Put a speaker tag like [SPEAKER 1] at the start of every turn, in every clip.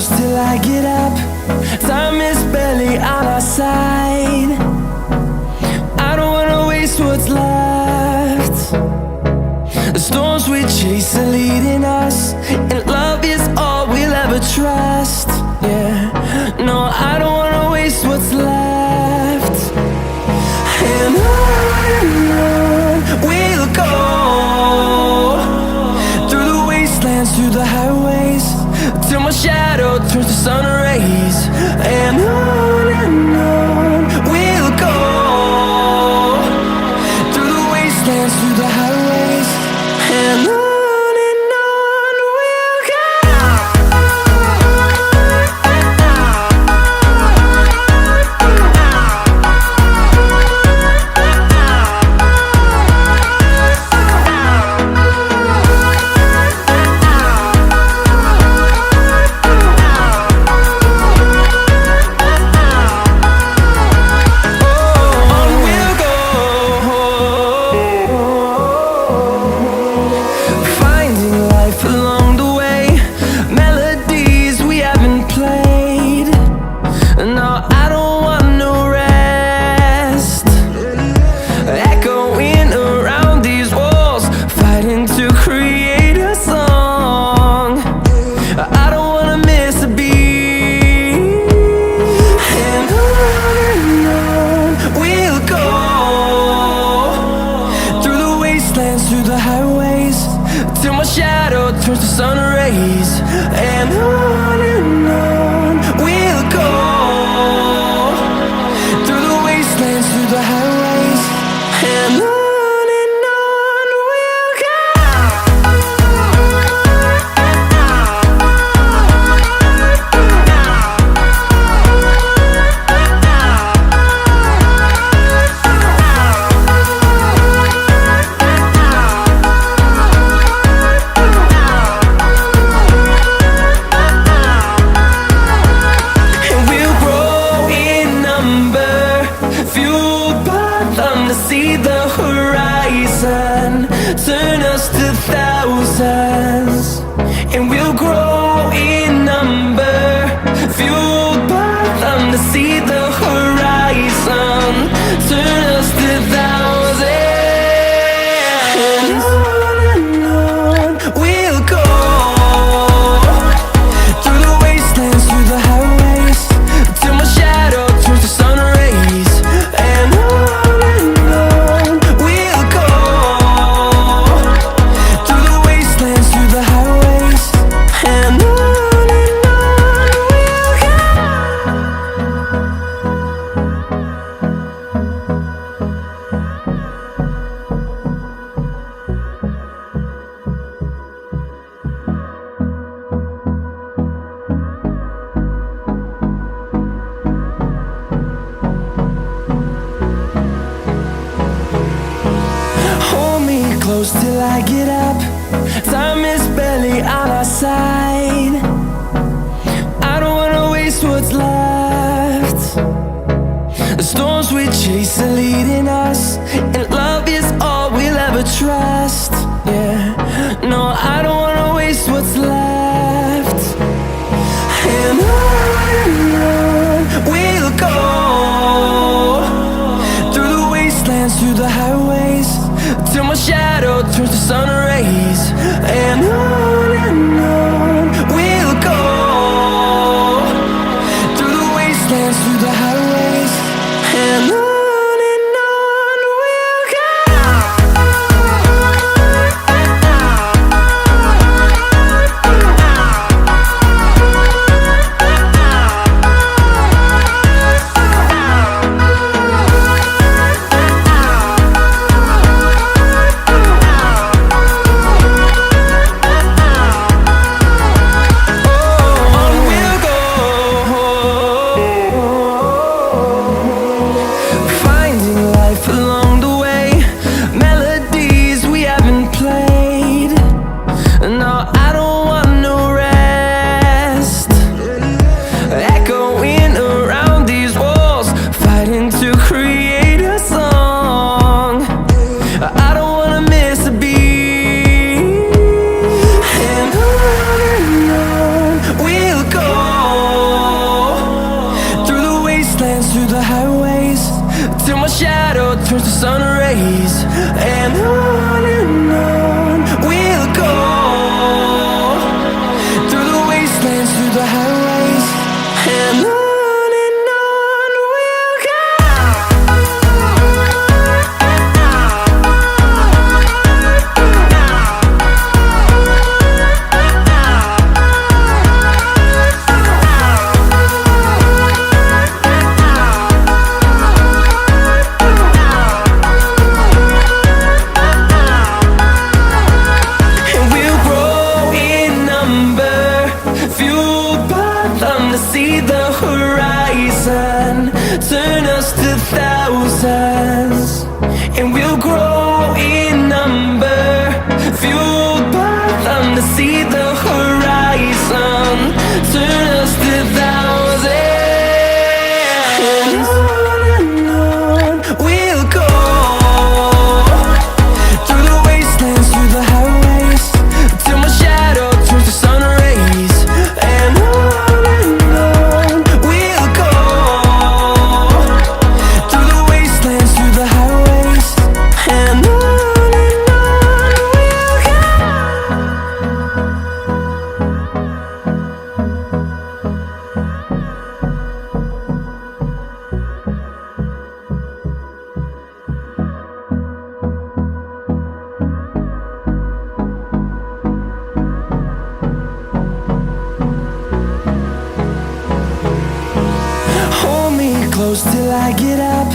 [SPEAKER 1] close till I get up. Time is barely on our side. I don't wanna waste what's left. The storms we chase are leading us, and love is all we'll ever trust. Yeah, no, I don't wanna waste what's left. And on we'll go, through the wastelands, through the highways, till my shadow turns to sun rays. And on we'll go, through the wastelands, through the highways, and on we'll go. Through the highways, till my shadow turns to sun rays. And on we'll go, through the wastelands, through the highways, and on we'll go. See the horizon, turn us to thousands, and we'll grow in number, fueled by them. To see the horizon, turn us to thousands, and on we'll go, through the wastelands, through the highways, till my shadow turns to sun rays. And close till I get up. Time is barely on our side. I don't wanna waste what's left. The storms we chase are leading us, and love is all we'll ever trust. Yeah, no, I don't wanna waste what's left. And on we'll go, through the wastelands, through the highways, till my shadow turns to sun rays. And on we'll go, through the wastelands, through the highways, and on we'll go. wastelands, through the highways, till my shadow turns to sun rays. And on we'll go, through the wastelands, through the highways, and on we'll go. See the horizon turn us to thousands, and we'll grow in number, fueled by them to see the horizon turn us to thousands. And on we'll go, through the wastelands, through the highways, till my shadow turns to sun rays. And close till I get up.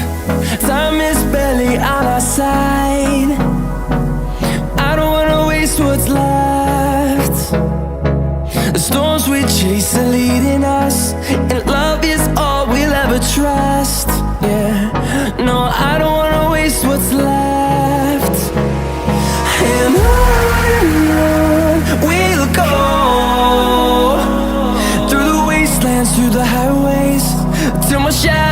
[SPEAKER 1] Time is barely on our side. I don't wanna waste what's left. The storms we chase are leading us, and love is all we'll ever trust. Yeah, no, I don't wanna waste what's left. And on we'll go, through the wastelands, through the highways, till my shadow